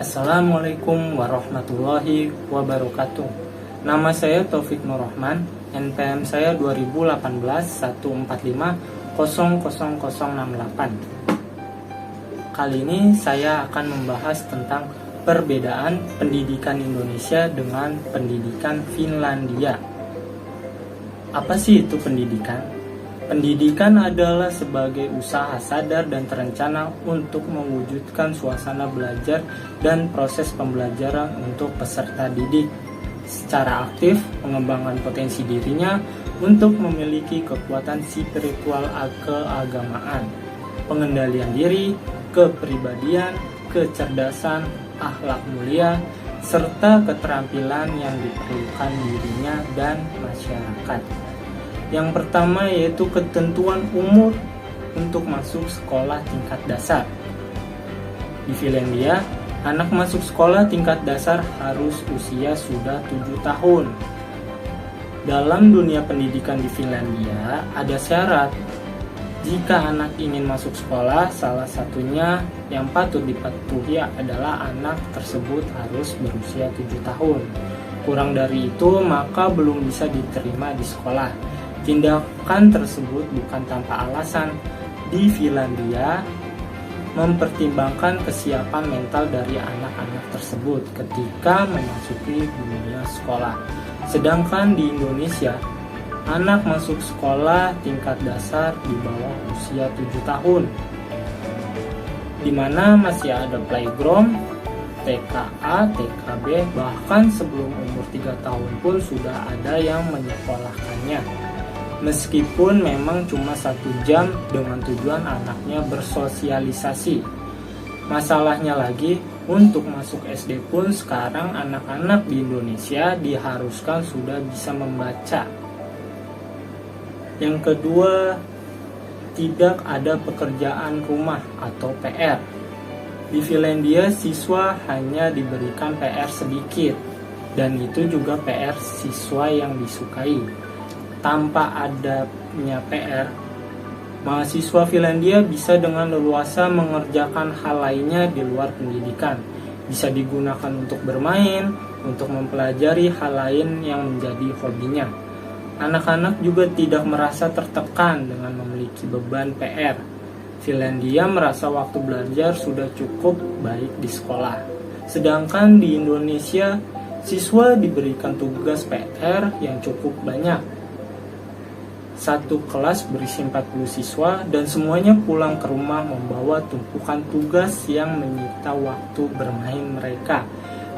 Assalamualaikum warahmatullahi wabarakatuh. Nama saya Taufik Nur Rahman, NPM saya 2018 145 00068. Kali ini saya akan membahas tentang perbedaan pendidikan Indonesia dengan pendidikan Finlandia. Apa sih itu pendidikan? Pendidikan adalah sebagai usaha sadar dan terencana untuk mewujudkan suasana belajar dan proses pembelajaran untuk peserta didik secara aktif, mengembangkan potensi dirinya untuk memiliki kekuatan spiritual keagamaan, pengendalian diri, kepribadian, kecerdasan, akhlak mulia, serta keterampilan yang diperlukan dirinya dan masyarakat. Yang pertama yaitu ketentuan umur untuk masuk sekolah tingkat dasar. Di Finlandia, anak masuk sekolah tingkat dasar harus usia sudah 7 tahun. Dalam dunia pendidikan di Finlandia, ada syarat. Jika anak ingin masuk sekolah, salah satunya yang patut dipatuhi adalah anak tersebut harus berusia 7 tahun. Kurang dari itu, maka belum bisa diterima di sekolah. Tindakan tersebut bukan tanpa alasan. Di Finlandia mempertimbangkan kesiapan mental dari anak-anak tersebut ketika memasuki dunia sekolah. Sedangkan di Indonesia, anak masuk sekolah tingkat dasar di bawah usia 7 tahun, di mana masih ada playground, TKA, TKB, bahkan sebelum umur 3 tahun pun sudah ada yang menyekolahkannya. Meskipun memang cuma 1 jam dengan tujuan anaknya bersosialisasi. Masalahnya lagi, untuk masuk SD pun sekarang anak-anak di Indonesia diharuskan sudah bisa membaca. Yang kedua, tidak ada pekerjaan rumah atau PR. Di Finlandia, siswa hanya diberikan PR sedikit, dan itu juga PR siswa yang disukai. Tanpa adanya PR, mahasiswa Finlandia bisa dengan leluasa mengerjakan hal lainnya di luar pendidikan. Bisa digunakan untuk bermain, untuk mempelajari hal lain yang menjadi hobinya. Anak-anak juga tidak merasa tertekan dengan memiliki beban PR. Finlandia merasa waktu belajar sudah cukup baik di sekolah. Sedangkan di Indonesia, siswa diberikan tugas PR yang cukup banyak. Satu kelas berisi 40 siswa dan semuanya pulang ke rumah membawa tumpukan tugas yang menyita waktu bermain mereka.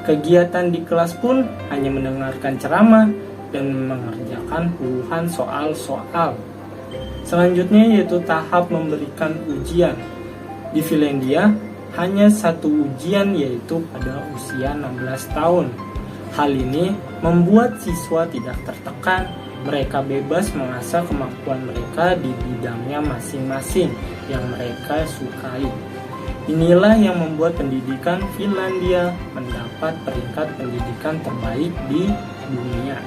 Kegiatan di kelas pun hanya mendengarkan ceramah dan mengerjakan puluhan soal-soal. Selanjutnya yaitu tahap memberikan ujian. Di Finlandia hanya 1 ujian yaitu pada usia 16 tahun. Hal ini membuat siswa tidak tertekan. Mereka bebas mengasah kemampuan mereka di bidangnya masing-masing yang mereka sukai. Inilah yang membuat pendidikan Finlandia mendapat peringkat pendidikan terbaik di dunia.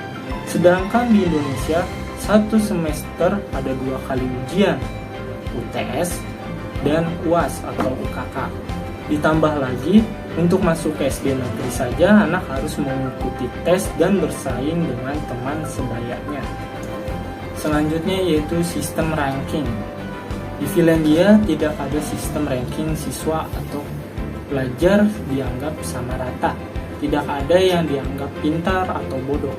Sedangkan di Indonesia, 1 semester ada 2 kali ujian, UTS dan UAS atau UKK. Ditambah lagi, untuk masuk ke SD negeri saja, anak harus mengikuti tes dan bersaing dengan teman sebayanya. Selanjutnya yaitu sistem ranking. Di Finlandia tidak ada sistem ranking siswa atau pelajar dianggap sama rata. Tidak ada yang dianggap pintar atau bodoh.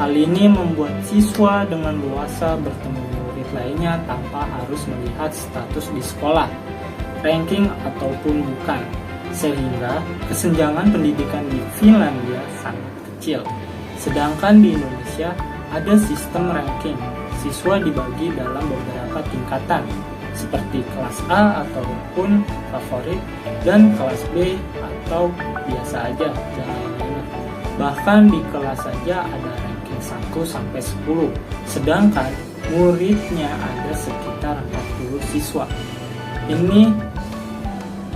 Hal ini membuat siswa dengan luasa bertemu murid lainnya tanpa harus melihat status di sekolah, ranking ataupun bukan. Sehingga kesenjangan pendidikan di Finlandia sangat kecil. Sedangkan di Indonesia ada sistem ranking. Siswa dibagi dalam beberapa tingkatan seperti kelas A ataupun favorit dan kelas B atau biasa aja dan lain-lainnya. Bahkan di kelas saja ada ranking 1 sampai 10. Sedangkan muridnya ada sekitar 40 siswa.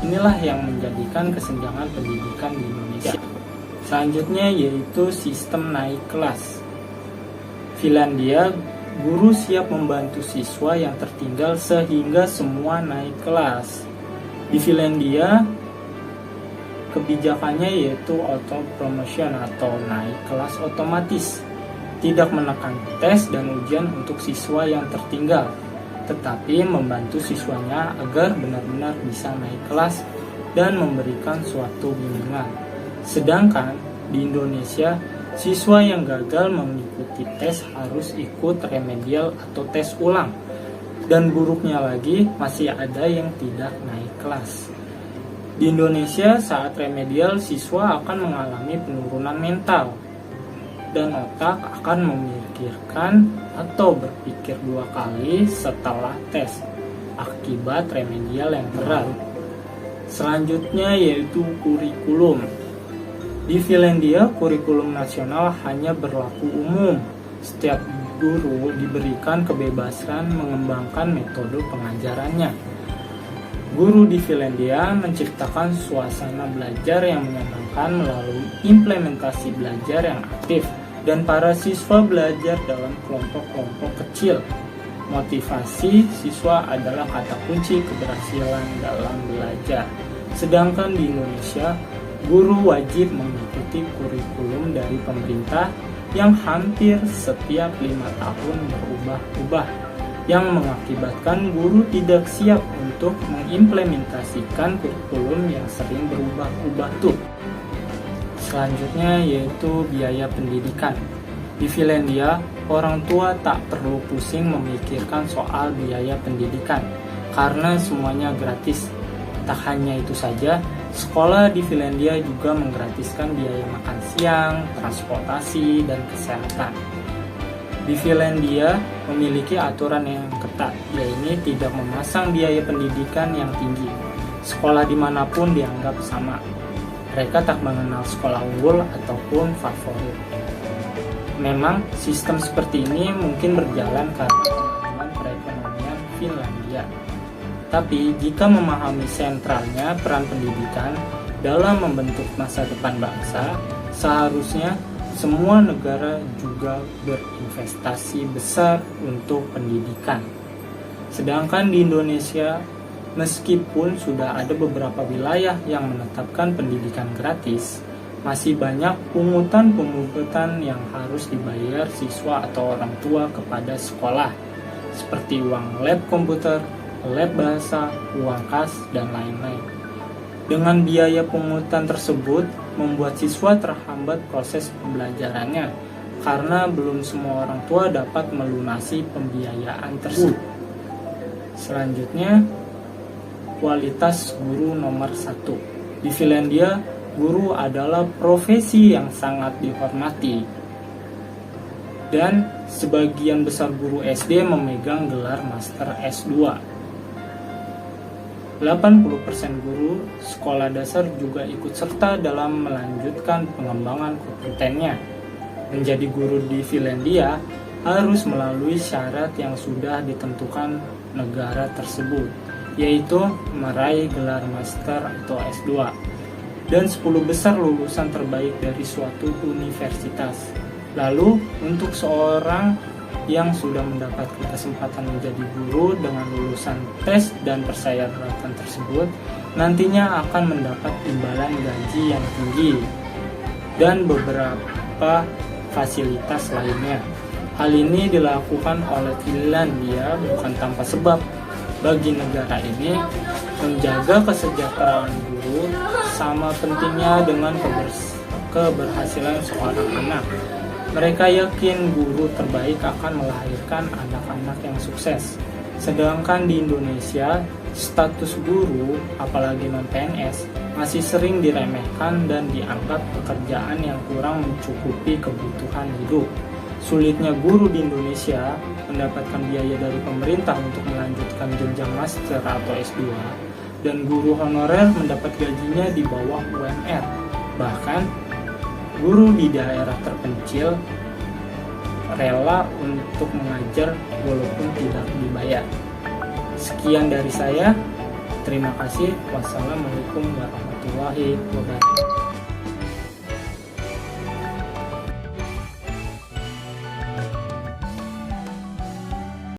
Inilah yang menjadikan kesenjangan pendidikan di Indonesia. Selanjutnya yaitu sistem naik kelas. Finlandia, guru siap membantu siswa yang tertinggal sehingga semua naik kelas. Di Finlandia, Kebijakannya yaitu auto promotion atau naik kelas otomatis, tidak menekan tes dan ujian untuk siswa yang tertinggal, tetapi membantu siswanya agar benar-benar bisa naik kelas dan memberikan suatu bimbingan. Sedangkan di Indonesia, siswa yang gagal mengikuti tes harus ikut remedial atau tes ulang. Dan buruknya lagi, masih ada yang tidak naik kelas. Di Indonesia, saat remedial, siswa akan mengalami penurunan mental dan otak akan memikirkan atau berpikir 2 kali setelah tes akibat remedial yang berat. Selanjutnya yaitu kurikulum. Di Finlandia, kurikulum nasional hanya berlaku umum. Setiap guru diberikan kebebasan mengembangkan metode pengajarannya. Guru di Finlandia menciptakan suasana belajar yang menyenangkan melalui implementasi belajar yang aktif, dan para siswa belajar dalam kelompok-kelompok kecil. Motivasi siswa adalah kata kunci keberhasilan dalam belajar. Sedangkan di Indonesia, guru wajib mengikuti kurikulum dari pemerintah yang hampir setiap 5 tahun berubah-ubah, yang mengakibatkan guru tidak siap untuk mengimplementasikan kurikulum yang sering berubah-ubah tuh. Selanjutnya yaitu biaya pendidikan. Di Finlandia, orang tua tak perlu pusing memikirkan soal biaya pendidikan karena semuanya gratis. Tak hanya itu saja, sekolah di Finlandia juga menggratiskan biaya makan siang, transportasi, dan kesehatan. Di Finlandia memiliki aturan yang ketat, yaitu tidak memasang biaya pendidikan yang tinggi. Sekolah dimanapun dianggap sama. Mereka tak mengenal sekolah unggul ataupun favorit. Memang sistem seperti ini mungkin berjalan karena kemajuan perekonomian Finlandia. Tapi jika memahami sentralnya peran pendidikan dalam membentuk masa depan bangsa, seharusnya semua negara juga berinvestasi besar untuk pendidikan. Sedangkan di Indonesia, meskipun sudah ada beberapa wilayah yang menetapkan pendidikan gratis, masih banyak pungutan-pungutan yang harus dibayar siswa atau orang tua kepada sekolah, seperti uang lab komputer, lab bahasa, uang kas, dan lain-lain. Dengan biaya pungutan tersebut, membuat siswa terhambat proses pembelajarannya, karena belum semua orang tua dapat melunasi pembiayaan tersebut. Selanjutnya, kualitas guru nomor 1. Di Finlandia, guru adalah profesi yang sangat dihormati, dan sebagian besar guru SD memegang gelar Master S2. 80% guru sekolah dasar juga ikut serta dalam melanjutkan pengembangan kompetennya. Menjadi guru di Finlandia harus melalui syarat yang sudah ditentukan negara tersebut, yaitu meraih gelar master atau S2 dan 10 besar lulusan terbaik dari suatu universitas. Lalu untuk seorang yang sudah mendapatkan kesempatan menjadi guru dengan lulusan tes dan persyaratan tersebut, nantinya akan mendapat imbalan gaji yang tinggi dan beberapa fasilitas lainnya. Hal ini dilakukan oleh Finlandia bukan tanpa sebab. Bagi negara ini, menjaga kesejahteraan guru sama pentingnya dengan keberhasilan seorang anak. Mereka yakin guru terbaik akan melahirkan anak-anak yang sukses. Sedangkan di Indonesia, status guru, apalagi non-PNS, masih sering diremehkan dan dianggap pekerjaan yang kurang mencukupi kebutuhan hidup. Sulitnya guru di Indonesia mendapatkan biaya dari pemerintah untuk melanjutkan jenjang master atau S2, dan guru honorer mendapat gajinya di bawah UMR. Bahkan, guru di daerah terpencil rela untuk mengajar walaupun tidak dibayar. Sekian dari saya. Terima kasih. Wassalamualaikum warahmatullahi wabarakatuh.